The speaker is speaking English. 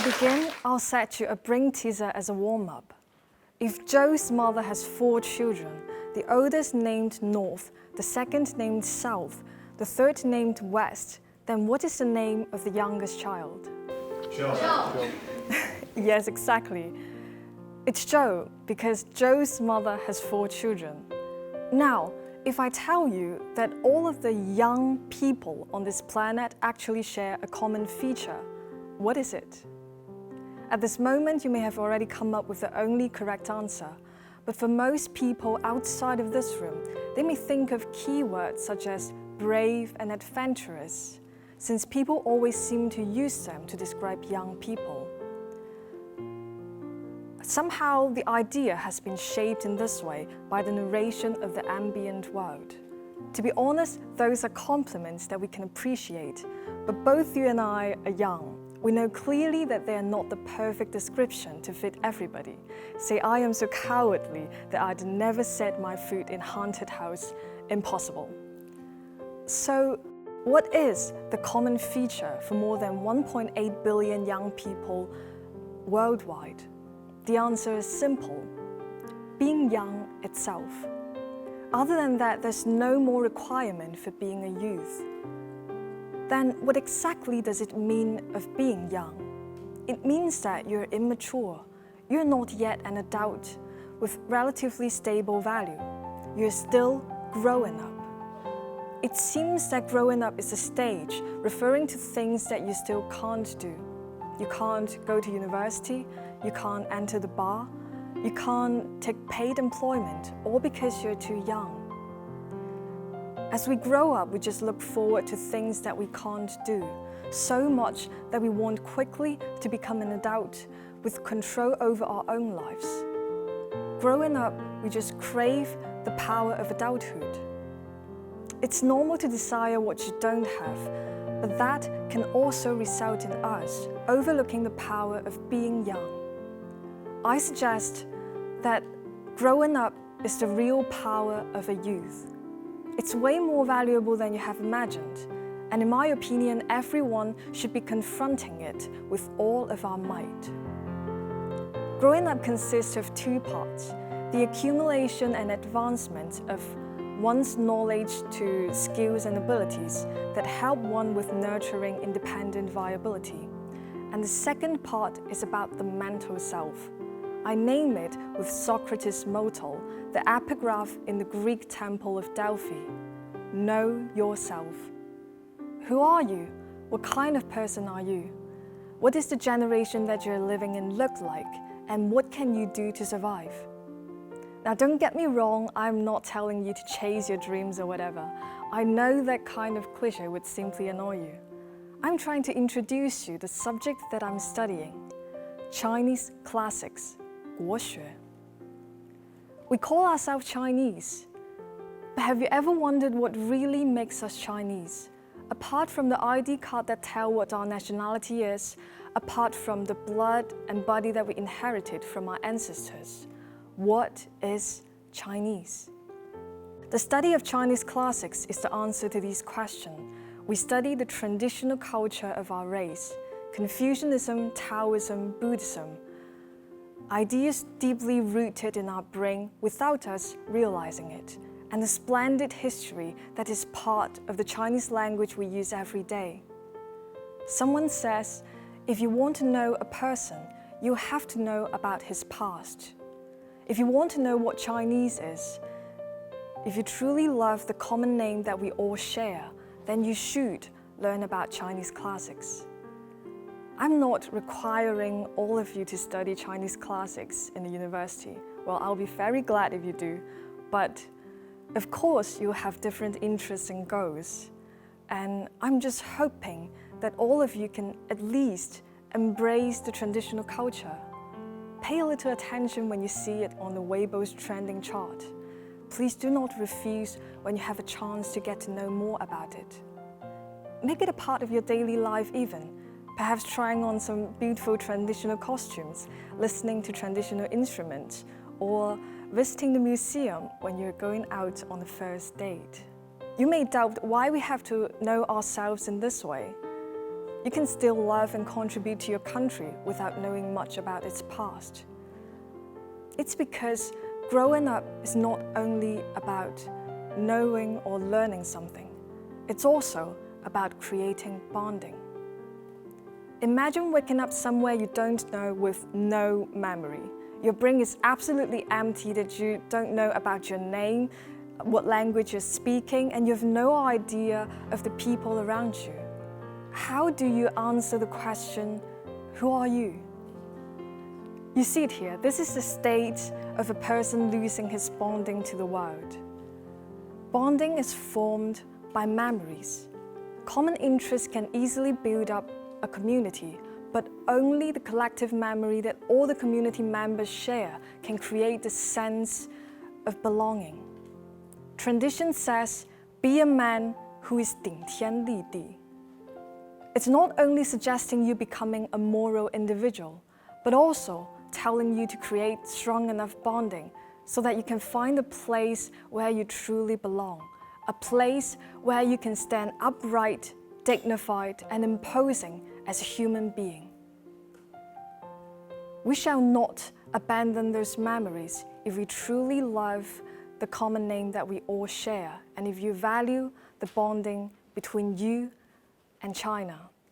To begin, I'll set you a brain teaser as a warm-up. If Joe's mother has 4 children, the oldest named North, the second named South, the third named West, then what is the name of the youngest child? Joe. Yes, exactly. It's Joe, because Joe's mother has 4 children. Now, if I tell you that all of the young people on this planet actually share a common feature, what is it? At this moment, you may have already come up with the only correct answer, but for most people outside of this room, they may think of keywords such as brave and adventurous, since people always seem to use them to describe young people. Somehow, the idea has been shaped in this way by the narration of the ambient world. To be honest, those are compliments that we can appreciate, but both you and I are young. We know clearly that they are not the perfect description to fit everybody. Say, I am so cowardly that I'd never set my foot in haunted house. Impossible. So, what is the common feature for more than 1.8 billion young people worldwide? The answer is simple: being young itself. Other than that, there's no more requirement for being a youth. Then what exactly does it mean of being young? It means that you're immature. You're not yet an adult with relatively stable value. You're still growing up. It seems that growing up is a stage referring to things that you still can't do. You can't go to university, you can't enter the bar, you can't take paid employment, all because you're too young. As we grow up, we just look forward to things that we can't do, so much that we want quickly to become an adult with control over our own lives. Growing up, we just crave the power of adulthood. It's normal to desire what you don't have, but that can also result in us overlooking the power of being young. I suggest that growing up is the real power of a youth. It's way more valuable than you have imagined, and in my opinion, everyone should be confronting it with all of our might. Growing up consists of 2 parts: the accumulation and advancement of one's knowledge to skills and abilities that help one with nurturing independent viability. And the second part is about the mental self. I name it with Socrates' motto, the epigraph in the Greek temple of Delphi: know yourself. Who are you? What kind of person are you? What does the generation that you're living in look like? And what can you do to survive? Now, don't get me wrong, I'm not telling you to chase your dreams or whatever. I know that kind of cliche would simply annoy you. I'm trying to introduce you to the subject that I'm studying: Chinese classics, 国学. We call ourselves Chinese, but have you ever wondered what really makes us Chinese? Apart from the ID card that tells what our nationality is, apart from the blood and body that we inherited from our ancestors, what is Chinese? The study of Chinese classics is the answer to these questions. We study the traditional culture of our race: Confucianism, Taoism, Buddhism. Ideas deeply rooted in our brain without us realizing it, and the splendid history that is part of the Chinese language we use every day. Someone says, if you want to know a person, you have to know about his past. If you want to know what Chinese is, if you truly love the common name that we all share, then you should learn about Chinese classics. I'm not requiring all of you to study Chinese classics in the university. Well, I'll be very glad if you do, but of course you'll have different interests and goals. And I'm just hoping that all of you can at least embrace the traditional culture. Pay a little attention when you see it on the Weibo's trending chart. Please do not refuse when you have a chance to get to know more about it. Make it a part of your daily life even. Perhaps trying on some beautiful traditional costumes, listening to traditional instruments, or visiting the museum when you're going out on the first date. You may doubt why we have to know ourselves in this way. You can still love and contribute to your country without knowing much about its past. It's because growing up is not only about knowing or learning something, it's also about creating bonding. Imagine waking up somewhere you don't know with no memory. Your brain is absolutely empty, that you don't know about your name, what language you're speaking, and you have no idea of the people around you. How do you answer the question, who are you? You see it here. This is the state of a person losing his bonding to the world. Bonding is formed by memories. Common interests can easily build up a community, but only the collective memory that all the community members share can create the sense of belonging. Tradition says, be a man who is 顶天立地. It's not only suggesting you becoming a moral individual, but also telling you to create strong enough bonding so that you can find a place where you truly belong, a place where you can stand upright, dignified, and imposing as a human being. We shall not abandon those memories if we truly love the common name that we all share, and if you value the bonding between you and China.